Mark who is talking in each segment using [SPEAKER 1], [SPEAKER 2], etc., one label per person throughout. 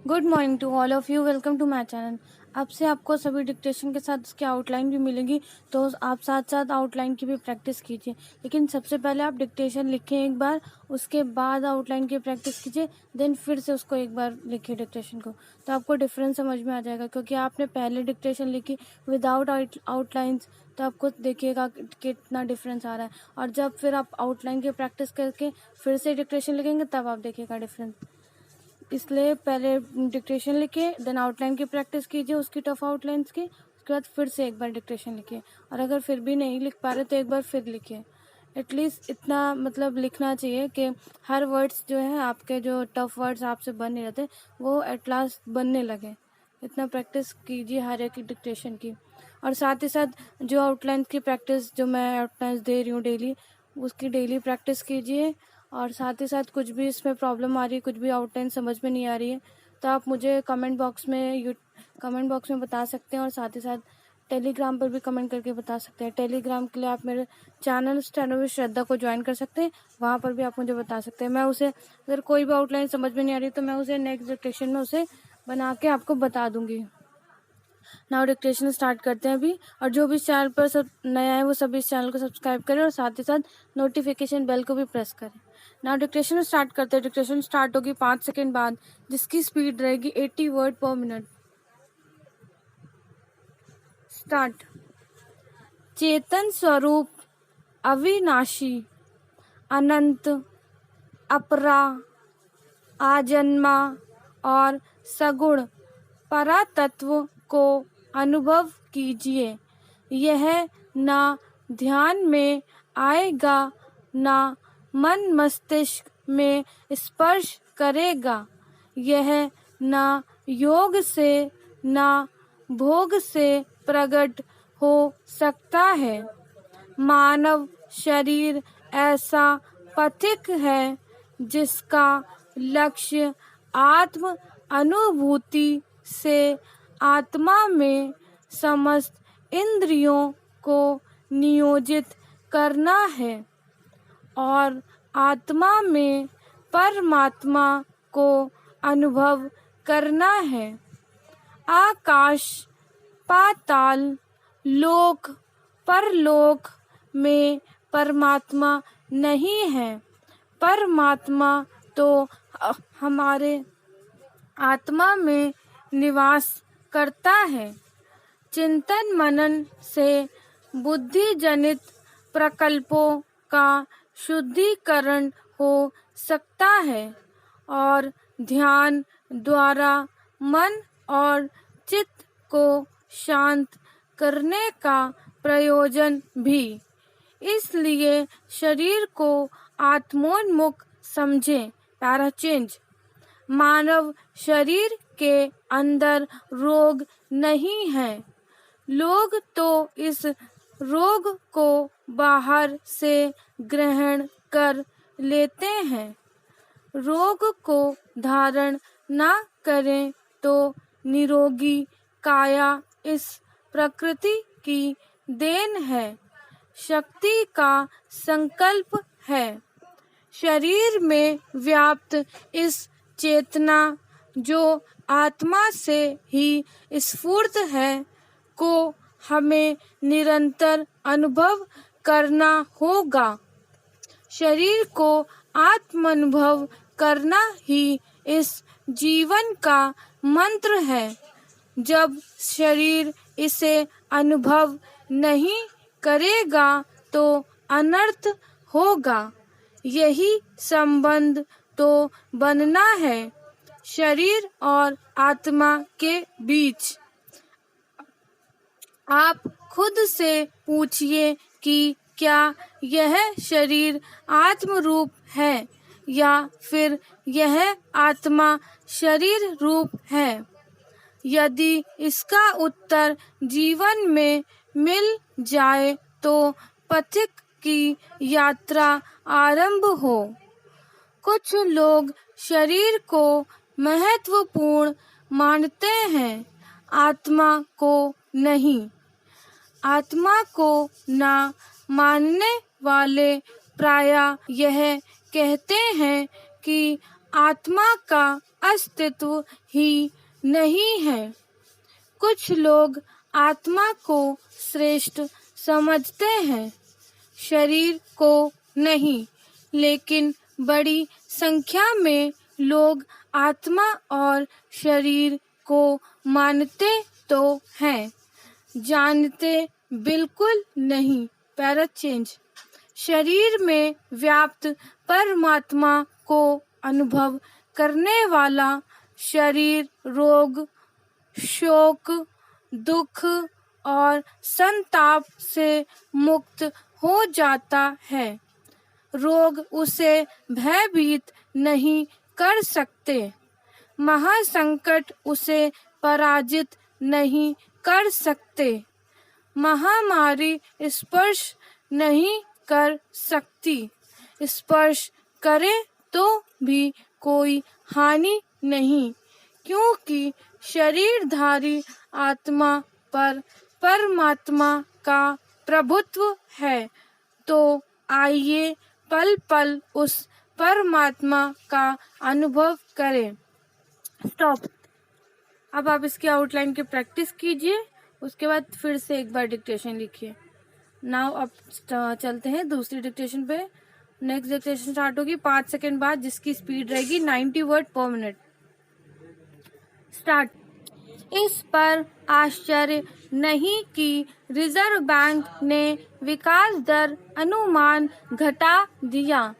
[SPEAKER 1] Good morning to all of you. Welcome to my channel. अब से आपको सभी डिक्टेशन के साथ इसकी आउटलाइन भी मिलेगी, तो आप साथ साथ आउटलाइन की भी प्रैक्टिस कीजिए। लेकिन सबसे पहले आप डिक्टेशन लिखें एक बार, उसके बाद आउटलाइन की प्रैक्टिस कीजिए, देन फिर से उसको एक बार लिखिए डिक्टेशन को, तो आपको डिफरेंस समझ में आ जाएगा। क्योंकि आपने पहले डिक्टेशन लिखी विदाउट आउटलाइंस, तो आपको देखिएगा कितना डिफरेंस आ रहा है। और जब फिर आप आउटलाइन की प्रैक्टिस करके फिर से डिक्टेशन लिखेंगे, तब आप देखिएगा डिफरेंस। इसलिए पहले डिक्टेशन लिखिए, देन आउटलाइन की प्रैक्टिस कीजिए उसकी टफ आउटलाइंस की, उसके बाद फिर से एक बार डिक्टेशन लिखिए। और अगर फिर भी नहीं लिख पा रहे तो एक बार फिर लिखिए। एटलीस्ट इतना मतलब लिखना चाहिए कि हर वर्ड्स जो है आपके, जो टफ वर्ड्स आपसे बन नहीं रहते, वो एट लास्ट बनने लगे। इतना प्रैक्टिस कीजिए हर एक डिक्टेशन की। और साथ ही साथ जो आउटलाइन की प्रैक्टिस, जो मैं आउटलाइंस दे रही हूँ डेली, उसकी डेली प्रैक्टिस कीजिए। और साथ ही साथ कुछ भी इसमें प्रॉब्लम आ रही है, कुछ भी आउटलाइन समझ में नहीं आ रही है, तो आप मुझे कमेंट बॉक्स में बता सकते हैं। और साथ ही साथ टेलीग्राम पर भी कमेंट करके बता सकते हैं। टेलीग्राम के लिए आप मेरे चैनल स्टेनो विद श्रद्धा को ज्वाइन कर सकते हैं, वहाँ पर भी आप मुझे बता सकते हैं। मैं उसे, अगर कोई भी आउटलाइन समझ में नहीं आ रही तो मैं उसे नेक्स्ट डिक्टेशन में उसे बना के आपको बता दूंगी। नाउ डिक्टेशन स्टार्ट करते हैं अभी। और जो भी इस चैनल पर सब नया है वो सभी इस चैनल को सब्सक्राइब करें और साथ ही साथ नोटिफिकेशन बेल को भी प्रेस करें। नाउ डिक्टेशन स्टार्ट करते हैं। डिक्टेशन स्टार्ट होगी 5 सेकेंड बाद, जिसकी स्पीड रहेगी 80 वर्ड पर मिनट। स्टार्ट। चेतन स्वरूप, अविनाशी, अनंत, अपरा, आजन्मा और सगुण परातत्व को अनुभव कीजिए। यह ना ध्यान में आएगा, ना मन मस्तिष्क में स्पर्श करेगा। यह ना योग से, ना भोग से प्रकट हो सकता है। मानव शरीर ऐसा पथिक है जिसका लक्ष्य आत्म अनुभूति से आत्मा में समस्त इंद्रियों को नियोजित करना है और आत्मा में परमात्मा को अनुभव करना है। आकाश, पाताल, लोक, परलोक में परमात्मा नहीं है। परमात्मा तो हमारे आत्मा में निवास करता है। चिंतन मनन से बुद्धि जनित प्रकल्पों का शुद्धिकरण हो सकता है और ध्यान द्वारा मन और चित्त को शांत करने का प्रयोजन भी। इसलिए शरीर को आत्मोन्मुख समझें। Para change. मानव शरीर के अंदर रोग नहीं है। लोग तो इस रोग को बाहर से ग्रहण कर लेते हैं। रोग को धारण ना करें तो निरोगी काया इस प्रकृति की देन है, शक्ति का संकल्प है। शरीर में व्याप्त इस चेतना, जो आत्मा से ही स्फूर्त है, को हमें निरंतर अनुभव करना होगा। शरीर को आत्मानुभव करना ही इस जीवन का मंत्र है। जब शरीर इसे अनुभव नहीं करेगा तो अनर्थ होगा। यही संबंध तो बनना है शरीर और आत्मा के बीच। आप खुद से पूछिए कि क्या यह शरीर आत्म रूप है या फिर यह आत्मा शरीर रूप है। यदि इसका उत्तर जीवन में मिल जाए तो पथिक की यात्रा आरंभ हो। कुछ लोग शरीर को महत्वपूर्ण मानते हैं, आत्मा को नहीं। आत्मा को ना मानने वाले प्रायः यह कहते हैं कि आत्मा का अस्तित्व ही नहीं है। कुछ लोग आत्मा को श्रेष्ठ समझते हैं, शरीर को नहीं, लेकिन बड़ी संख्या में लोग आत्मा और शरीर को मानते तो हैं, जानते बिल्कुल नहीं। Para change. शरीर में व्याप्त परमात्मा को अनुभव करने वाला शरीर रोग, शोक, दुख और संताप से मुक्त हो जाता है। रोग उसे भयभीत नहीं कर सकते, महासंकट उसे पराजित नहीं कर सकते, महामारी स्पर्श नहीं कर सकती, स्पर्श करे तो भी कोई हानि नहीं, क्योंकि शरीरधारी आत्मा पर परमात्मा का प्रभुत्व है। तो आइए पल पल उस परमात्मा का अनुभव करें। स्टॉप। अब आप इसकी आउटलाइन की प्रैक्टिस कीजिए, उसके बाद फिर से एक बार डिक्टेशन लिखिए। नाउ अब चलते हैं दूसरी डिक्टेशन पे। नेक्स्ट डिक्टेशन स्टार्ट होगी 5 सेकंड बाद, जिसकी स्पीड रहेगी 90 वर्ड पर मिनट। स्टार्ट। इस पर आश्चर्य नहीं कि रिजर्व बैंक ने विकास दर अनुमान घटा दिया।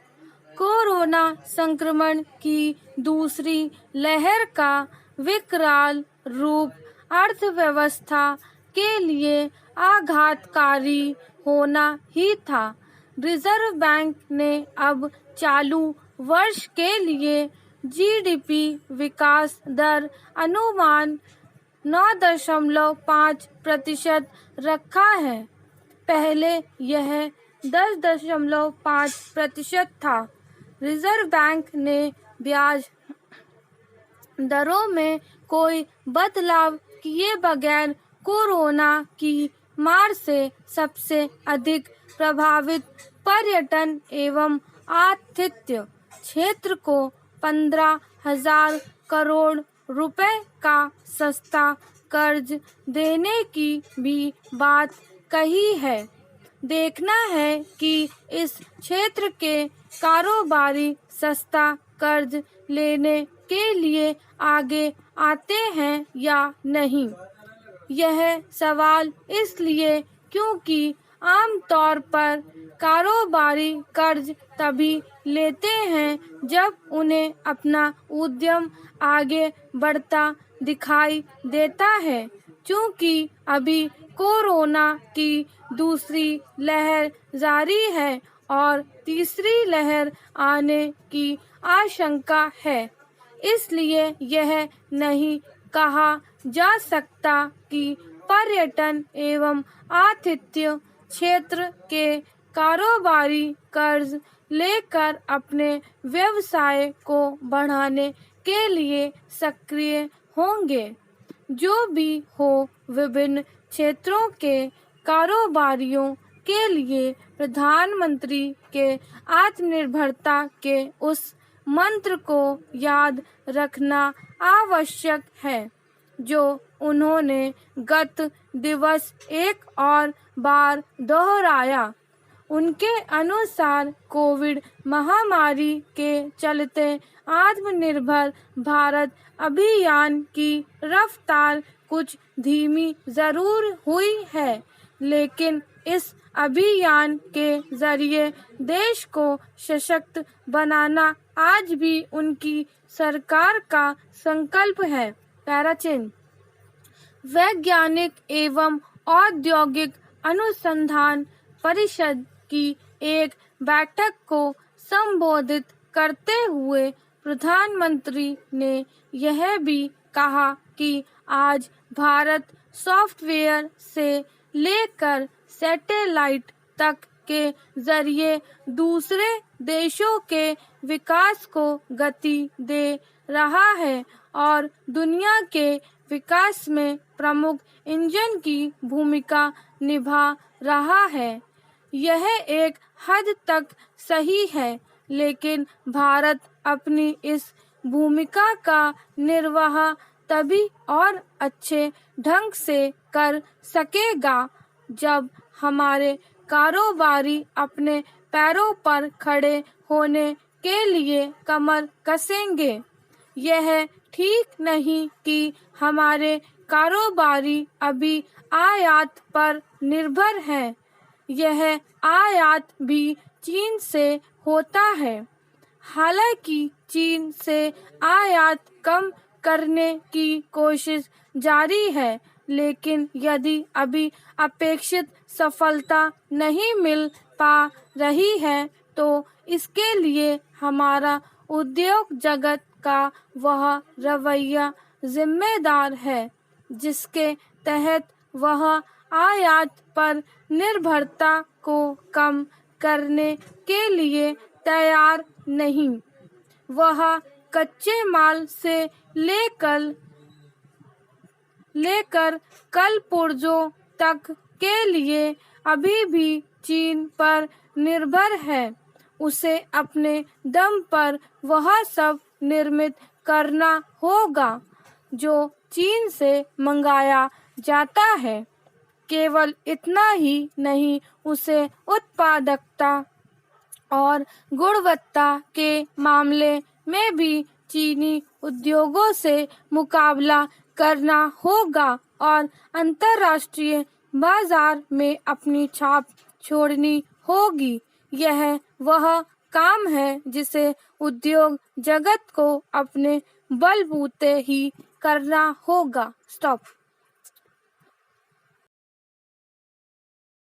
[SPEAKER 1] कोरोना संक्रमण की दूसरी लहर का विकराल रूप अर्थव्यवस्था के लिए आघातकारी होना ही था। रिजर्व बैंक ने अब चालू वर्ष के लिए जीडीपी विकास दर अनुमान 9.5% रखा है। पहले यह 10.5% था। रिजर्व बैंक ने ब्याज दरों में कोई बदलाव किए बगैर कोरोना की मार से सबसे अधिक प्रभावित पर्यटन एवं आतिथ्य क्षेत्र को 15,000 करोड़ रुपए का सस्ता कर्ज देने की भी बात कही है। देखना है कि इस क्षेत्र के कारोबारी सस्ता कर्ज लेने के लिए आगे आते हैं या नहीं। यह सवाल इसलिए क्योंकि आमतौर पर कारोबारी कर्ज तभी लेते हैं जब उन्हें अपना उद्यम आगे बढ़ता दिखाई देता है। क्योंकि अभी कोरोना की दूसरी लहर जारी है और तीसरी लहर आने की आशंका है, इसलिए यह नहीं कहा जा सकता कि पर्यटन एवं आतिथ्य क्षेत्र के कारोबारी कर्ज लेकर अपने व्यवसाय को बढ़ाने के लिए सक्रिय होंगे। जो भी हो, विभिन्न क्षेत्रों के कारोबारियों के लिए प्रधानमंत्री के आत्मनिर्भरता के उस मंत्र को याद रखना आवश्यक है जो उन्होंने गत दिवस एक और बार दोहराया। उनके अनुसार कोविड महामारी के चलते आत्मनिर्भर भारत अभियान की रफ्तार कुछ धीमी जरूर हुई है, लेकिन इस अभियान के जरिए देश को सशक्त बनाना आज भी उनकी सरकार का संकल्प है। पैराचेन। वैज्ञानिक एवं औद्योगिक अनुसंधान परिषद की एक बैठक को संबोधित करते हुए प्रधानमंत्री ने यह भी कहा कि आज भारत सॉफ्टवेयर से लेकर सैटेलाइट तक के जरिए दूसरे देशों के विकास को गति दे रहा है और दुनिया के विकास में प्रमुख इंजन की भूमिका निभा रहा है। यह एक हद तक सही है, लेकिन भारत अपनी इस भूमिका का निर्वाह तभी और अच्छे ढंग से कर सकेगा जब हमारे कारोबारी अपने पैरों पर खड़े होने के लिए कमर कसेंगे। यह ठीक नहीं कि हमारे कारोबारी अभी आयात पर निर्भर हैं। यह आयात भी चीन से होता है। हालांकि चीन से आयात कम करने की कोशिश जारी है, लेकिन यदि अभी अपेक्षित सफलता नहीं मिल पा रही है तो इसके लिए हमारा उद्योग जगत का वह रवैया जिम्मेदार है जिसके तहत वह आयात पर निर्भरता को कम करने के लिए तैयार नहीं। वह कच्चे माल से लेकर कल पुर्जों तक के लिए अभी भी चीन पर निर्भर है। उसे अपने दम पर वह सब निर्मित करना होगा जो चीन से मंगाया जाता है। केवल इतना ही नहीं, उसे उत्पादकता और गुणवत्ता के मामले में भी चीनी उद्योगों से मुकाबला करना होगा और अंतर्राष्ट्रीय बाजार में अपनी छाप छोड़नी होगी। यह वह काम है जिसे उद्योग जगत को अपने बलबूते ही करना होगा। स्टॉप।